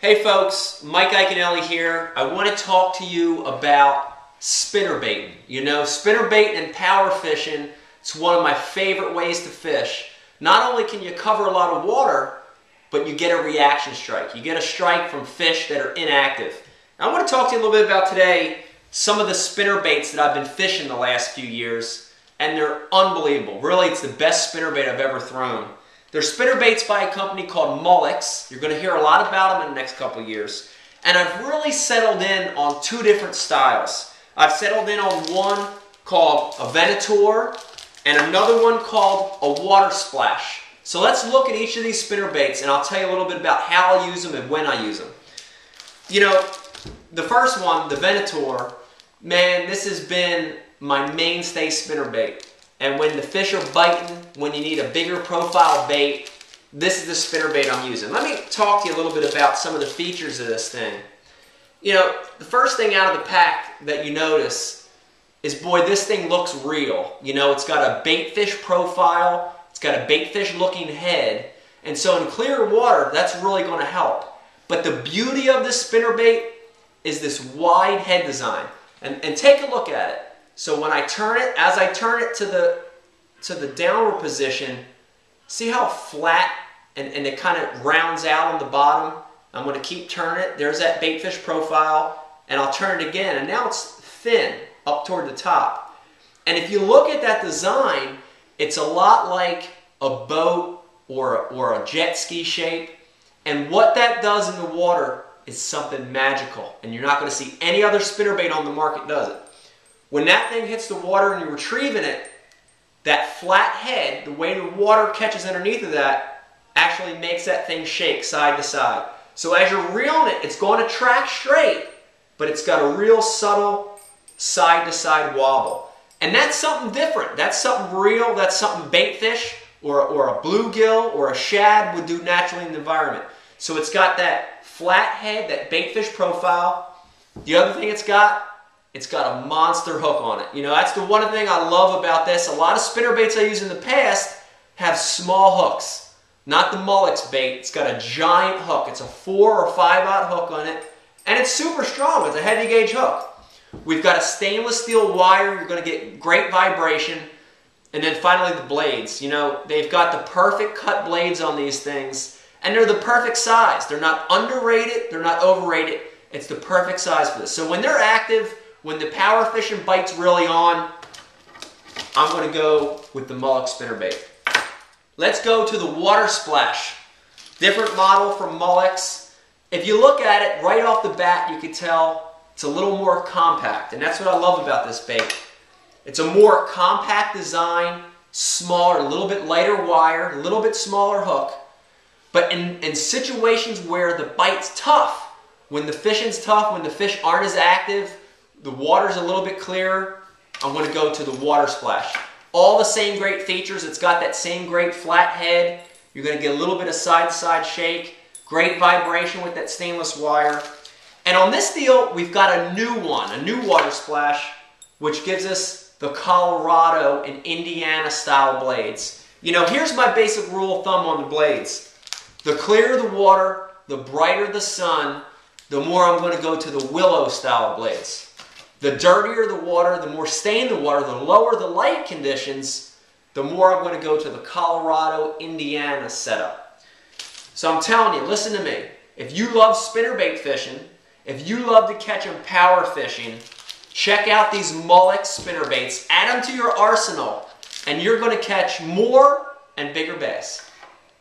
Hey folks, Mike Iaconelli here. I want to talk to you about spinnerbaiting. You know, spinnerbaiting and power fishing, it's one of my favorite ways to fish. Not only can you cover a lot of water, but you get a reaction strike. You get a strike from fish that are inactive. Now, I want to talk to you a little bit about today some of the spinnerbaits that I've been fishing the last few years, and they're unbelievable. Really, it's the best spinnerbait I've ever thrown. They're spinnerbaits by a company called Molix. You're going to hear a lot about them in the next couple of years. And I've really settled in on two different styles. I've settled in on one called a Venator and another one called a Water Splash. So let's look at each of these spinnerbaits and I'll tell you a little bit about how I use them and when I use them. You know, the first one, the Venator, man, this has been my mainstay spinnerbait. And when the fish are biting, when you need a bigger profile bait, this is the spinnerbait I'm using. Let me talk to you a little bit about some of the features of this thing. You know, the first thing out of the pack that you notice is, boy, this thing looks real. You know, it's got a baitfish profile, it's got a baitfish looking head, and so in clear water, that's really going to help. But the beauty of this spinnerbait is this wide head design. And take a look at it. So when I turn it, as I turn it to the downward position, see how flat and it kind of rounds out on the bottom? I'm going to keep turning it. There's that baitfish profile, and I'll turn it again, and now it's thin up toward the top. And if you look at that design, it's a lot like a boat or a jet ski shape. And what that does in the water is something magical, and you're not going to see any other spinnerbait on the market does it. When that thing hits the water and you're retrieving it, that flat head, the way the water catches underneath of that, actually makes that thing shake side to side. So as you're reeling it, it's going to track straight, but it's got a real subtle side to side wobble. And that's something different. That's something real. That's something baitfish or a bluegill or a shad would do naturally in the environment. So it's got that flat head, that baitfish profile. The other thing it's got a monster hook on it. You know, that's the one thing I love about this. A lot of spinnerbaits I used in the past have small hooks. Not the Molix bait. It's got a giant hook. It's a 4 or 5/0 hook on it. And it's super strong. It's a heavy gauge hook. We've got a stainless steel wire. You're going to get great vibration. And then finally the blades. You know, they've got the perfect cut blades on these things. And they're the perfect size. They're not underrated. They're not overrated. It's the perfect size for this. So when they're active, when the power fishing bite's really on, I'm going to go with the Molix spinnerbait. Let's go to the Water Splash. Different model from Molix. If you look at it right off the bat, you can tell it's a little more compact. And that's what I love about this bait. It's a more compact design, smaller, a little bit lighter wire, a little bit smaller hook. But in situations where the bite's tough, when the fishing's tough, when the fish aren't as active, the water's a little bit clearer, I'm going to go to the Water Splash. All the same great features. It's got that same great flat head. You're going to get a little bit of side-to-side shake. Great vibration with that stainless wire. And on this deal, we've got a new one, a new Water Splash, which gives us the Colorado and Indiana style blades. You know, here's my basic rule of thumb on the blades. The clearer the water, the brighter the sun, the more I'm going to go to the Willow style blades. The dirtier the water, the more stained the water, the lower the light conditions, the more I'm going to go to the Colorado, Indiana setup. So I'm telling you, listen to me. If you love spinnerbait fishing, if you love to catch them power fishing, check out these Molix spinnerbaits. Add them to your arsenal, and you're going to catch more and bigger bass.